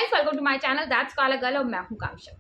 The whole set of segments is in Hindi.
Friends, welcome to my channel that's Kala girl और मैं हूं कांक्षा।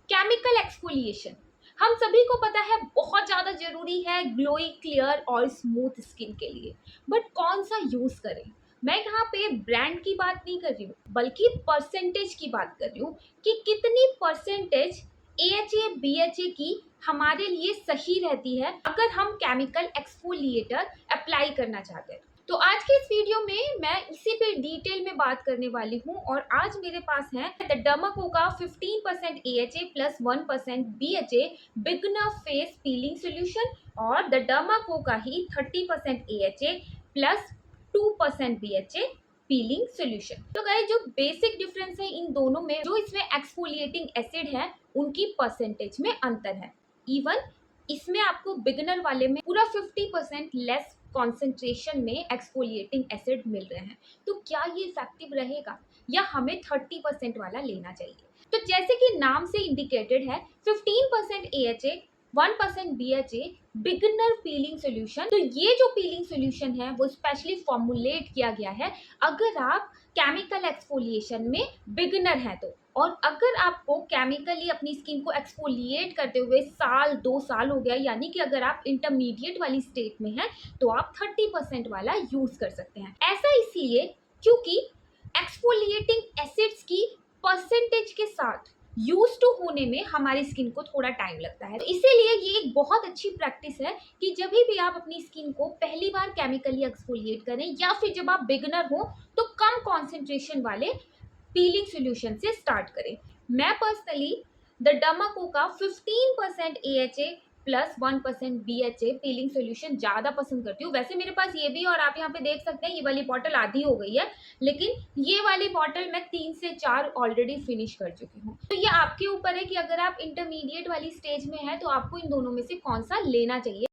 केमिकल एक्सफोलिएशन हम सभी को पता है बहुत ज़्यादा ज़रूरी है ग्लोई, क्लियर और स्मूथ स्किन के लिए। बट कौन सा यूज़ करें? मैं यहाँ पे ब्रांड की बात नहीं कर रही हूँ, बल्कि परसेंटेज की बात कर रही हूँ कि कितनी परसेंटेज AHA BHA की हमारे लिए सही रहती है अगर हम केमिकल एक्सफोलिएटर अप्लाई करना चाहते हैं। तो आज के इस वीडियो में मैं इसी पे डिटेल में बात करने वाली हूँ और आज मेरे पास है द डर्माकोका 15% AHA plus 1% BHA beginner face peeling solution और द डर्माकोका ही 30% AHA plus 2% BHA peeling solution. तो गाइस, जो बेसिक डिफरेंस है इन दोनों में, जो इसमें एक्सफोलिएटिंग एसिड है उनकी परसेंटेज में अंतर है। इवन इसमें आपको बिगनर वाले में पूरा 50% लेस कॉन्सेंट्रेशन में एक्सफोलिएटिंग एसिड मिल रहे हैं। तो क्या ये इफेक्टिव रहेगा या हमें 30% वाला लेना चाहिए? तो जैसे कि नाम से इंडिकेटेड है, 15% AHA 1% BHA beginner piling solution. तो ये जो पीलिंग सोल्यूशन है वो स्पेशली फॉर्मुलेट किया गया है अगर आप केमिकल एक्सफोलिएशन में बिगनर है तो। और अगर आपको केमिकली अपनी स्किन को एक्सफोलिएट करते हुए 1-2 साल हो गया, यानी कि अगर आप इंटरमीडिएट वाली स्टेट में हैं, तो आप 30% वाला यूज कर सकते हैं। ऐसा इसलिए क्योंकि एक्सफोलिएटिंग एसिड्स की परसेंटेज के साथ यूज टू होने में हमारी स्किन को थोड़ा टाइम लगता है। तो इसीलिए ये एक बहुत अच्छी प्रैक्टिस है कि जब भी आप अपनी स्किन को पहली बार केमिकली एक्सफोलिएट करें या फिर जब आप बिगनर हो, तो कम कॉन्सेंट्रेशन वाले पीलिंग सोल्यूशन से स्टार्ट करें। मैं पर्सनली द डर्माकोका 15% AHA plus 1% BHA peeling solution ज़्यादा पसंद करती हूँ। वैसे मेरे पास ये भी, और आप यहाँ पे देख सकते हैं, ये वाली बॉटल आधी हो गई है, लेकिन ये वाली बॉटल मैं 3 से 4 ऑलरेडी फिनिश कर चुकी हूँ। तो ये आपके ऊपर है कि अगर आप इंटरमीडिएट वाली स्टेज में है तो आपको इन दोनों में से कौन सा लेना चाहिए।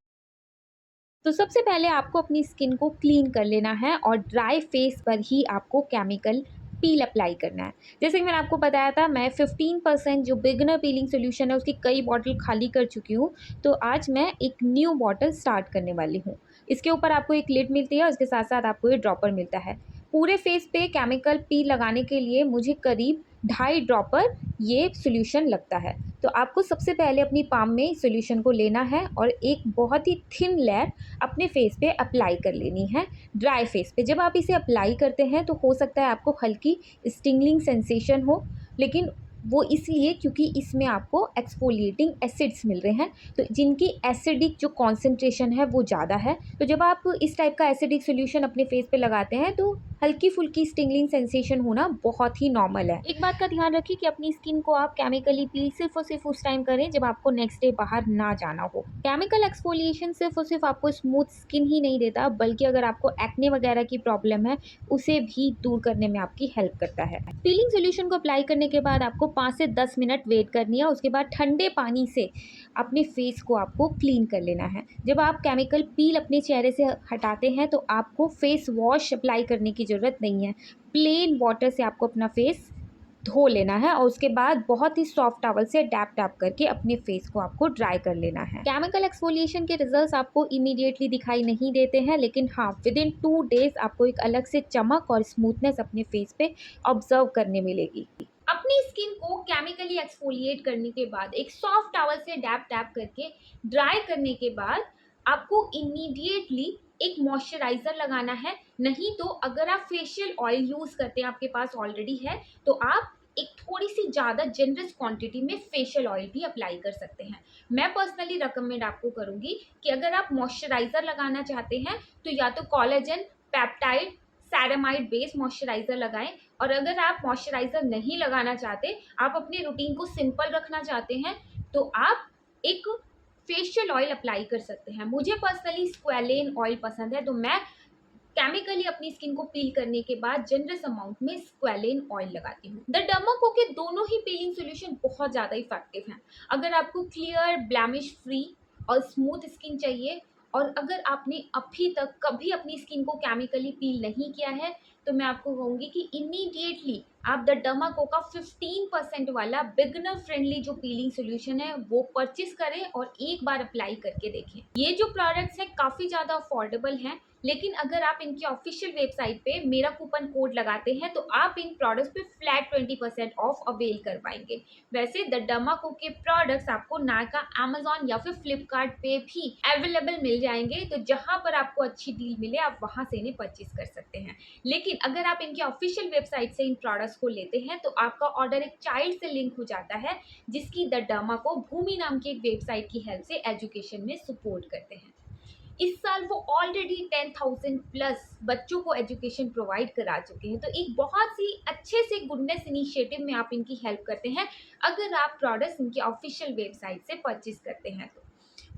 तो सबसे पहले आपको अपनी स्किन को क्लीन कर लेना है और ड्राई फेस पर ही आपको केमिकल पील अप्लाई करना है। जैसे कि मैंने आपको बताया था, मैं 15% जो बिगनर पीलिंग सोल्यूशन है उसकी कई बॉटल खाली कर चुकी हूँ। तो आज मैं एक न्यू बॉटल स्टार्ट करने वाली हूँ। इसके ऊपर आपको एक लिड मिलती है और इसके साथ साथ आपको ये ड्रॉपर मिलता है। पूरे फेस पे केमिकल पील लगाने के लिए मुझे करीब 2.5 ड्रॉपर ये सोल्यूशन लगता है। तो आपको सबसे पहले अपनी पाम में सोल्यूशन को लेना है और एक बहुत ही थिन लेयर अपने फेस पे अप्लाई कर लेनी है, ड्राई फेस पे। जब आप इसे अप्लाई करते हैं तो हो सकता है आपको हल्की स्टिंगलिंग सेंसेशन हो, लेकिन वो इसलिए क्योंकि इसमें आपको एक्सफोलिएटिंग एसिड्स मिल रहे हैं, तो जिनकी एसिडिक जो कॉन्सेंट्रेशन है वो ज़्यादा है। तो जब आप इस टाइप का एसिडिक सोल्यूशन अपने फेस पे लगाते हैं तो हल्की फुल्की स्टिंगलिंग सेंसेशन होना बहुत ही नॉर्मल है। एक बात का ध्यान रखिए कि अपनी स्किन को आप केमिकली पील सिर्फ और सिर्फ उस टाइम करें जब आपको नेक्स्ट डे बाहर ना जाना हो। केमिकल एक्सफोलिएशन सिर्फ और सिर्फ आपको स्मूथ स्किन ही नहीं देता, बल्कि अगर आपको एक्ने वगैरह की प्रॉब्लम है उसे भी दूर करने में आपकी हेल्प करता है। पीलिंग सोल्यूशन को अप्लाई करने के बाद आपको 5 से 10 मिनट वेट करनी है। उसके बाद ठंडे पानी से अपने फेस को आपको क्लीन कर लेना है। जब आप केमिकल पील अपने चेहरे से हटाते हैं तो आपको फेस वॉश अप्लाई करने की ज़रूरत नहीं है। प्लेन वाटर से आपको अपना फेस धो लेना है और उसके बाद बहुत ही सॉफ्ट टॉवल से डैप टैप करके अपने फेस को आपको ड्राई कर लेना है। केमिकल एक्सफोलिएशन के रिजल्ट्स आपको इमीडिएटली दिखाई नहीं देते हैं, लेकिन हाँ, विद इन 2 डेज आपको एक अलग से चमक और स्मूथनेस अपने फेस पे ऑब्जर्व करने मिलेगी। अपनी स्किन को केमिकली एक्सफोलिएट करने के बाद एक सॉफ्ट टॉवल से डैप टैप करके ड्राई करने के बाद आपको इमीडिएटली एक मॉइस्चराइज़र लगाना है। नहीं तो अगर आप फेशियल ऑयल यूज़ करते हैं, आपके पास ऑलरेडी है, तो आप एक थोड़ी सी ज़्यादा जनरस क्वांटिटी में फेशियल ऑयल भी अप्लाई कर सकते हैं। मैं पर्सनली रिकमेंड आपको करूँगी कि अगर आप मॉइस्चराइज़र लगाना चाहते हैं तो या तो collagen peptide ceramide based moisturiser लगाएं, और अगर आप मॉइस्चराइज़र नहीं लगाना चाहते, आप अपने रूटीन को सिंपल रखना चाहते हैं, तो आप एक फेशियल ऑयल अप्लाई कर सकते हैं। मुझे पर्सनली स्क्वैलेन ऑयल पसंद है, तो मैं केमिकली अपनी स्किन को पील करने के बाद जनरस अमाउंट में स्क्वैलेन ऑयल लगाती हूँ। द डर्माको के दोनों ही पीलिंग सोल्यूशन बहुत ज़्यादा इफेक्टिव हैं। अगर आपको क्लियर, ब्लैमिश फ्री और स्मूथ स्किन चाहिए, और अगर आपने अभी तक कभी अपनी स्किन को केमिकली पील नहीं किया है, तो मैं आपको कहूँगी कि इमीडिएटली आप द डर्माको का 15% वाला बिगनर फ्रेंडली जो पीलिंग सोल्यूशन है वो परचेज करें और एक बार अप्लाई करके देखें। ये जो प्रोडक्ट्स हैं काफ़ी ज़्यादा अफोर्डेबल हैं लेकिन अगर आप इनकी ऑफिशियल वेबसाइट पे मेरा कूपन कोड लगाते हैं तो आप इन प्रोडक्ट्स पे फ्लैट 20% ऑफ अवेल कर पाएंगे। वैसे द डमाको के प्रोडक्ट्स आपको नायका, अमेजॉन या फिर फ्लिपकार्ट पे भी अवेलेबल मिल जाएंगे, तो जहां पर आपको अच्छी डील मिले आप वहां से इन्हें परचेज कर सकते हैं। लेकिन अगर आप इनकी ऑफिशियल वेबसाइट से इन प्रोडक्ट्स को लेते हैं तो आपका ऑर्डर एक चाइल्ड से लिंक हो जाता है, जिसकी द डमाको भूमि नाम की एक वेबसाइट की हेल्प से एजुकेशन में सपोर्ट करते हैं। इस साल वो ऑलरेडी 10,000 प्लस बच्चों को एजुकेशन प्रोवाइड करा चुके हैं, तो एक बहुत ही अच्छे से गुडनेस इनिशिएटिव में आप इनकी हेल्प करते हैं अगर आप प्रोडक्ट्स इनकी ऑफिशियल वेबसाइट से परचेज करते हैं तो।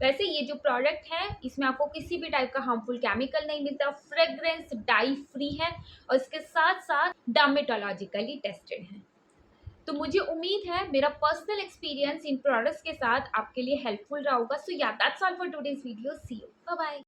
वैसे ये जो प्रोडक्ट है इसमें आपको किसी भी टाइप का हार्मफुल केमिकल नहीं मिलता, फ्रेग्रेंस डाई फ्री है और इसके साथ साथ डर्मेटोलॉजिकली टेस्टेड है। तो मुझे उम्मीद है मेरा पर्सनल एक्सपीरियंस इन प्रोडक्ट्स के साथ आपके लिए हेल्पफुल रहा होगा। So yeah that's all for today's video. See you, bye bye.